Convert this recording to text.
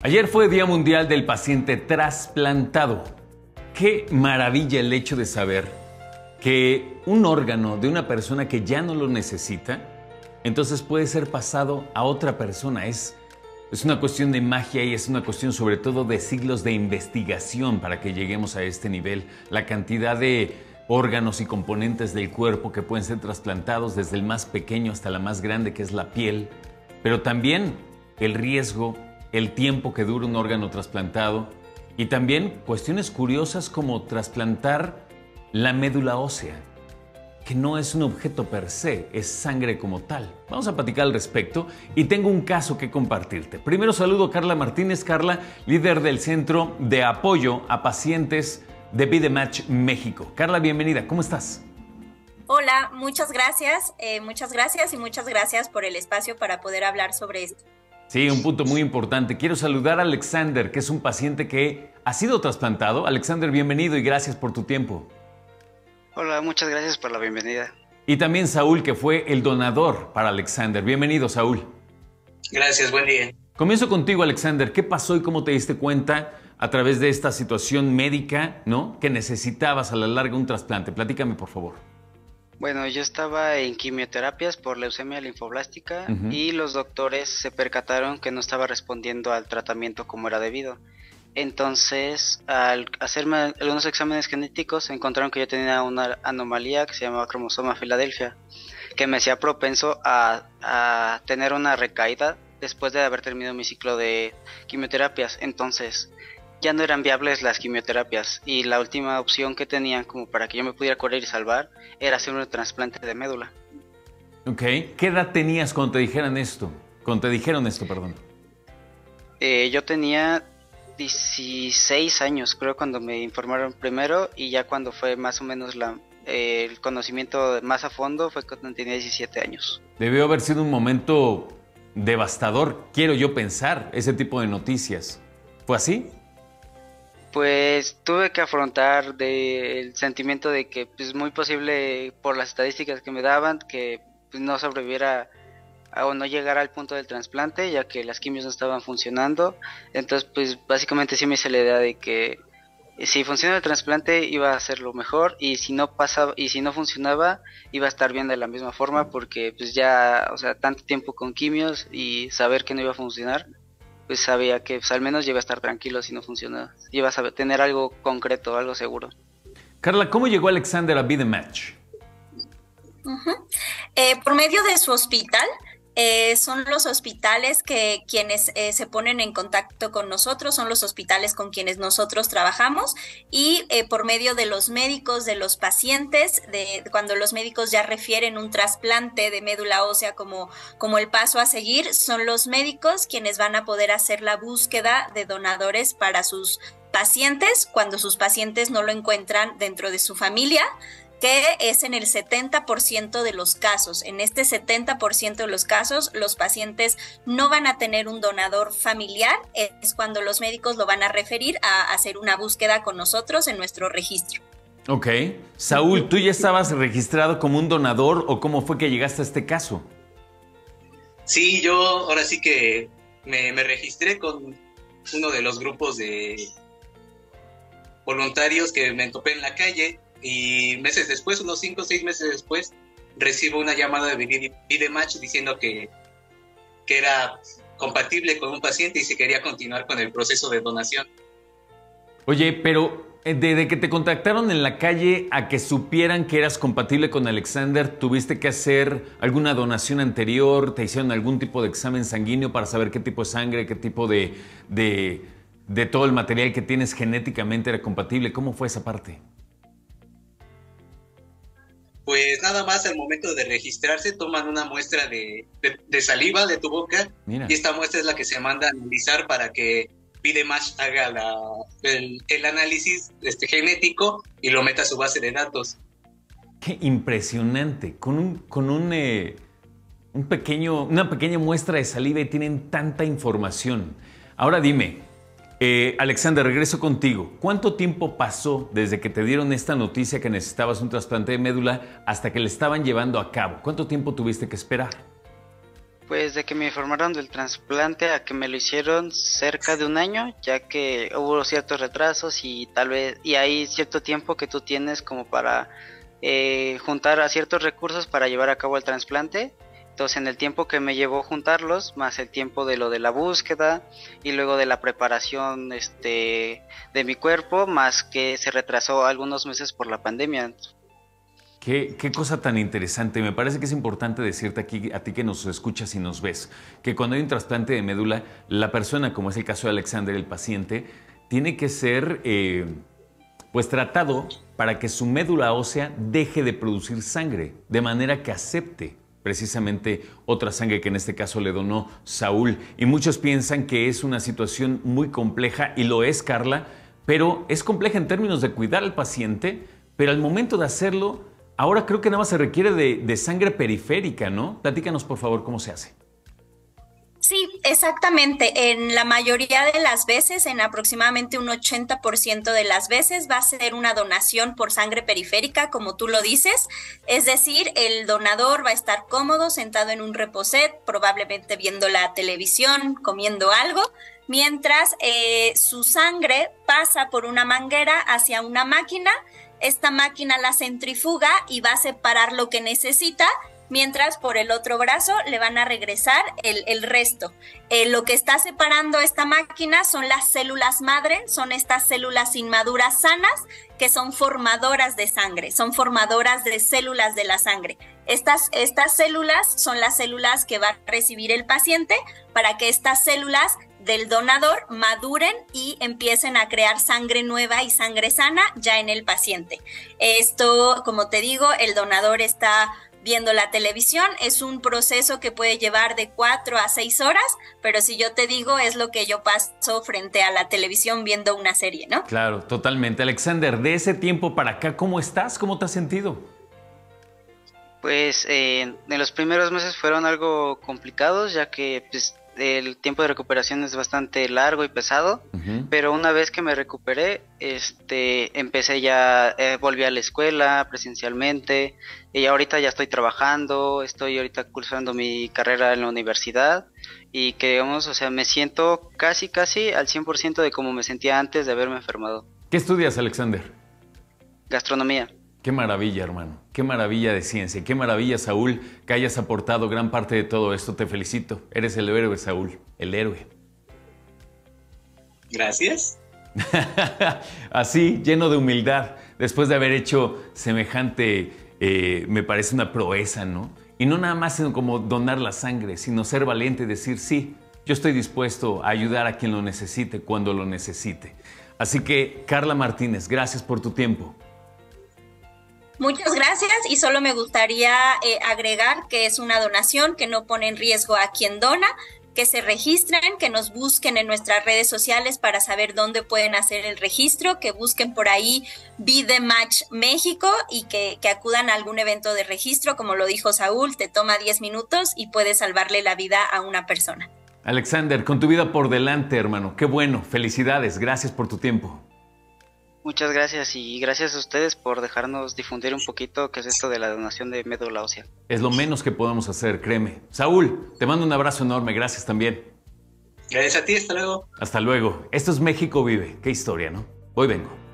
Ayer fue Día Mundial del Paciente Trasplantado. Qué maravilla el hecho de saber que un órgano de una persona que ya no lo necesita, entonces puede ser pasado a otra persona. Es una cuestión de magia y es una cuestión sobre todo de siglos de investigación para que lleguemos a este nivel. La cantidad de órganos y componentes del cuerpo que pueden ser trasplantados desde el más pequeño hasta la más grande, que es la piel, pero también el riesgo, el tiempo que dura un órgano trasplantado y también cuestiones curiosas como trasplantar la médula ósea, que no es un objeto per se, es sangre como tal. Vamos a platicar al respecto y tengo un caso que compartirte. Primero saludo a Carla Martínez. Carla, líder del Centro de Apoyo a Pacientes de VideMatch México. Carla, bienvenida. ¿Cómo estás? Hola, muchas gracias y muchas gracias por el espacio para poder hablar sobre esto. Sí, un punto muy importante. Quiero saludar a Alexander, que es un paciente que ha sido trasplantado. Alexander, bienvenido y gracias por tu tiempo. Hola, muchas gracias por la bienvenida. Y también Saúl, que fue el donador para Alexander. Bienvenido, Saúl. Gracias, buen día. Comienzo contigo, Alexander. ¿Qué pasó y cómo te diste cuenta a través de esta situación médica, ¿no?, que necesitabas a la larga un trasplante? Platícame, por favor. Bueno, yo estaba en quimioterapias por leucemia linfoblástica y los doctores se percataron que no estaba respondiendo al tratamiento como era debido. Entonces, al hacerme algunos exámenes genéticos, encontraron que yo tenía una anomalía que se llamaba cromosoma Filadelfia, que me hacía propenso a tener una recaída después de haber terminado mi ciclo de quimioterapias. Entonces, ya no eran viables las quimioterapias y la última opción que tenían como para que yo me pudiera curar y salvar era hacer un trasplante de médula. Ok. ¿Qué edad tenías cuando te dijeron esto? Perdón. Yo tenía 16 años, creo, cuando me informaron primero, y ya cuando fue más o menos el conocimiento más a fondo fue cuando tenía 17 años. Debió haber sido un momento devastador, quiero yo pensar, ese tipo de noticias. ¿Fue así? Pues tuve que afrontar el sentimiento de que pues muy posible por las estadísticas que me daban que pues, no sobreviviera o no llegara al punto del trasplante, ya que las quimios no estaban funcionando. Entonces pues básicamente sí me hice la idea de que si funcionaba el trasplante iba a ser lo mejor, y si no pasaba y si no funcionaba iba a estar bien de la misma forma, porque pues ya, o sea, tanto tiempo con quimios y saber que no iba a funcionar, pues sabía que pues, al menos iba a estar tranquilo si no funcionaba. Iba a tener algo concreto, algo seguro. Carla, ¿cómo llegó Alexander a VideMatch? Por medio de su hospital. Son los hospitales que quienes se ponen en contacto con nosotros, son los hospitales con quienes nosotros trabajamos, y por medio de los médicos, de los pacientes, cuando los médicos ya refieren un trasplante de médula ósea como el paso a seguir, son los médicos quienes van a poder hacer la búsqueda de donadores para sus pacientes cuando sus pacientes no lo encuentran dentro de su familia, que es en el 70% de los casos. En este 70% de los casos, los pacientes no van a tener un donador familiar. Es cuando los médicos lo van a referir a hacer una búsqueda con nosotros en nuestro registro. Ok. Saúl, ¿tú ya estabas registrado como un donador o cómo fue que llegaste a este caso? Sí, yo ahora sí que me registré con uno de los grupos de voluntarios que me topé en la calle. Y meses después, unos 5 o 6 meses después, recibo una llamada de VideMatch diciendo que era compatible con un paciente y se quería continuar con el proceso de donación. Oye, pero desde que te contactaron en la calle a que supieran que eras compatible con Alexander, ¿tuviste que hacer alguna donación anterior? ¿Te hicieron algún tipo de examen sanguíneo para saber qué tipo de sangre, qué tipo de todo el material que tienes genéticamente era compatible? ¿Cómo fue esa parte? Pues nada más al momento de registrarse toman una muestra de saliva de tu boca. Mira. Y esta muestra es la que se manda a analizar para que VideMatch haga el análisis genético y lo meta a su base de datos. ¡Qué impresionante! Con una pequeña muestra de saliva y tienen tanta información. Ahora dime, Alexander, regreso contigo. ¿Cuánto tiempo pasó desde que te dieron esta noticia que necesitabas un trasplante de médula hasta que le estaban llevando a cabo? ¿Cuánto tiempo tuviste que esperar? Pues de que me informaron del trasplante a que me lo hicieron cerca de un año, ya que hubo ciertos retrasos y tal vez y hay cierto tiempo que tú tienes como para juntar a ciertos recursos para llevar a cabo el trasplante. Entonces en el tiempo que me llevó juntarlos, más el tiempo de lo de la búsqueda y luego de la preparación de mi cuerpo, más que se retrasó algunos meses por la pandemia. Qué cosa tan interesante. Me parece que es importante decirte aquí, a ti que nos escuchas y nos ves, que cuando hay un trasplante de médula, la persona, como es el caso de Alexander, el paciente, tiene que ser pues tratado para que su médula ósea deje de producir sangre, de manera que acepte precisamente otra sangre que en este caso le donó Saúl. Y muchos piensan que es una situación muy compleja, y lo es, Carla, pero es compleja en términos de cuidar al paciente, pero al momento de hacerlo, ahora creo que nada más se requiere de sangre periférica, ¿no? Platícanos, por favor, cómo se hace. Sí, exactamente. En la mayoría de las veces, en aproximadamente un 80% de las veces, va a ser una donación por sangre periférica, como tú lo dices. Es decir, el donador va a estar cómodo, sentado en un reposet, probablemente viendo la televisión, comiendo algo, mientras su sangre pasa por una manguera hacia una máquina. Esta máquina la centrifuga y va a separar lo que necesita, mientras por el otro brazo le van a regresar el resto. Lo que está separando esta máquina son las células madre, son estas células inmaduras sanas que son formadoras de sangre, son formadoras de células de la sangre. Estas células son las células que va a recibir el paciente para que estas células del donador maduren y empiecen a crear sangre nueva y sangre sana ya en el paciente. Esto, como te digo, el donador está viendo la televisión, es un proceso que puede llevar de 4 a 6 horas, pero si yo te digo, es lo que yo paso frente a la televisión viendo una serie, ¿no? Claro, totalmente. Alexander, de ese tiempo para acá, ¿cómo estás? ¿Cómo te has sentido? Pues en los primeros meses fueron algo complicados, ya que pues, el tiempo de recuperación es bastante largo y pesado, pero una vez que me recuperé, empecé ya, volví a la escuela presencialmente, y ahorita ya estoy trabajando, estoy ahorita cursando mi carrera en la universidad, y que digamos, o sea, me siento casi al 100% de como me sentía antes de haberme enfermado. ¿Qué estudias, Alexander? Gastronomía. Qué maravilla, hermano. Qué maravilla de ciencia. Qué maravilla, Saúl, que hayas aportado gran parte de todo esto. Te felicito. Eres el héroe, Saúl. El héroe. Gracias. Así, lleno de humildad. Después de haber hecho semejante, me parece una proeza, ¿no? Y no nada más como donar la sangre, sino ser valiente y decir, sí, yo estoy dispuesto a ayudar a quien lo necesite cuando lo necesite. Así que, Carla Martínez, gracias por tu tiempo. Muchas gracias, y solo me gustaría agregar que es una donación que no pone en riesgo a quien dona, que se registren, que nos busquen en nuestras redes sociales para saber dónde pueden hacer el registro, que busquen por ahí Be The Match México y que acudan a algún evento de registro. Como lo dijo Saúl, te toma 10 minutos y puedes salvarle la vida a una persona. Alexander, con tu vida por delante, hermano. Qué bueno, felicidades, gracias por tu tiempo. Muchas gracias, y gracias a ustedes por dejarnos difundir un poquito qué es esto de la donación de médula ósea. Es lo menos que podemos hacer, créeme. Saúl, te mando un abrazo enorme, gracias también. Gracias a ti, hasta luego. Hasta luego. Esto es México Vive. Qué historia, ¿no? Hoy vengo.